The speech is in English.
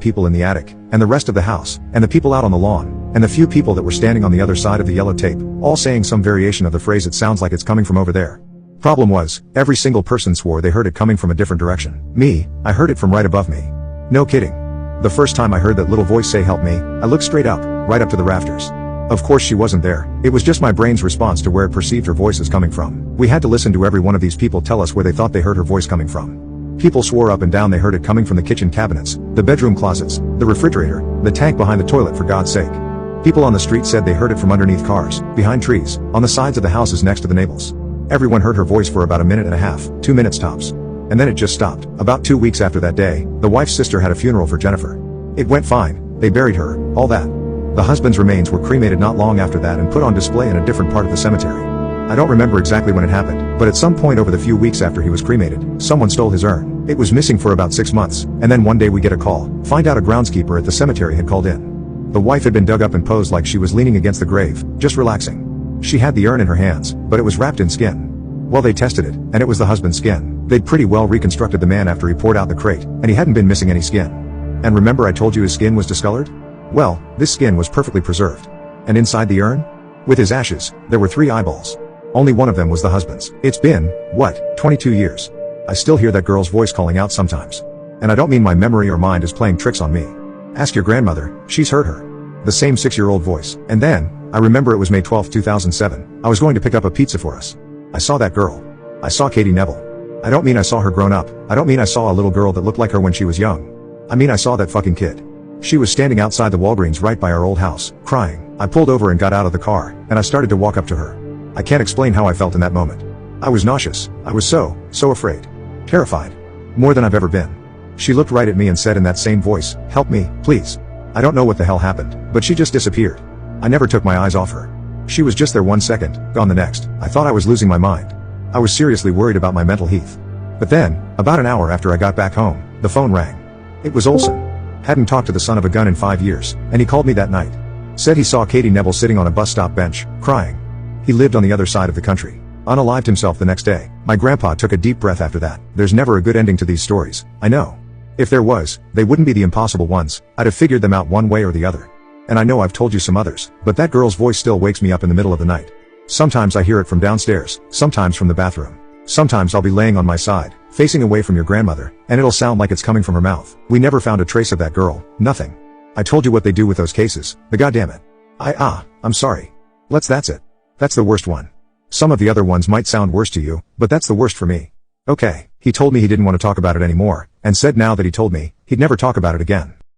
people in the attic, and the rest of the house, and the people out on the lawn, and the few people that were standing on the other side of the yellow tape, all saying some variation of the phrase "it sounds like it's coming from over there." Problem was, every single person swore they heard it coming from a different direction. Me, I heard it from right above me. No kidding. The first time I heard that little voice say "help me," I looked straight up, right up to the rafters. Of course she wasn't there. It was just my brain's response to where it perceived her voice is coming from. We had to listen to every one of these people tell us where they thought they heard her voice coming from. People swore up and down they heard it coming from the kitchen cabinets, the bedroom closets, the refrigerator, the tank behind the toilet, for God's sake. People on the street said they heard it from underneath cars, behind trees, on the sides of the houses next to the neighbors. Everyone heard her voice for about a minute and a half, 2 minutes tops. And then it just stopped. About 2 weeks after that day, the wife's sister had a funeral for Jennifer. It went fine, they buried her, all that. The husband's remains were cremated not long after that and put on display in a different part of the cemetery. I don't remember exactly when it happened, but at some point over the few weeks after he was cremated, someone stole his urn. It was missing for about 6 months, and then one day we get a call, find out a groundskeeper at the cemetery had called in. The wife had been dug up and posed like she was leaning against the grave, just relaxing. She had the urn in her hands, but it was wrapped in skin. Well, they tested it, and it was the husband's skin. They'd pretty well reconstructed the man after he poured out the crate, and he hadn't been missing any skin. And remember I told you his skin was discolored? Well, this skin was perfectly preserved. And inside the urn? With his ashes, there were 3 eyeballs. Only one of them was the husband's. It's been, 22 years. I still hear that girl's voice calling out sometimes. And I don't mean my memory or mind is playing tricks on me. Ask your grandmother, she's heard her. The same 6-year-old voice. And then, I remember it was May 12, 2007. I was going to pick up a pizza for us. I saw that girl. I saw Katie Neville. I don't mean I saw her grown up. I don't mean I saw a little girl that looked like her when she was young. I mean I saw that fucking kid. She was standing outside the Walgreens right by our old house, crying. I pulled over and got out of the car, and I started to walk up to her. I can't explain how I felt in that moment. I was nauseous. I was so afraid. Terrified. More than I've ever been. She looked right at me and said in that same voice, "Help me, please." I don't know what the hell happened, but she just disappeared. I never took my eyes off her. She was just there 1 second, gone the next. I thought I was losing my mind. I was seriously worried about my mental health. But then, about an hour after I got back home, the phone rang. It was Olson. Hadn't talked to the son of a gun in 5 years, and he called me that night. Said he saw Katie Neville sitting on a bus stop bench, crying. He lived on the other side of the country. Unalived himself the next day. My grandpa took a deep breath after that. There's never a good ending to these stories, I know. If there was, they wouldn't be the impossible ones. I'd have figured them out one way or the other. And I know I've told you some others, but that girl's voice still wakes me up in the middle of the night. Sometimes I hear it from downstairs, sometimes from the bathroom. Sometimes I'll be laying on my side, facing away from your grandmother, and it'll sound like it's coming from her mouth. We never found a trace of that girl, nothing. I told you what they do with those cases, the goddamn it. I'm sorry. That's it. That's the worst one. Some of the other ones might sound worse to you, but that's the worst for me. Okay, he told me he didn't want to talk about it anymore, and said now that he told me, he'd never talk about it again.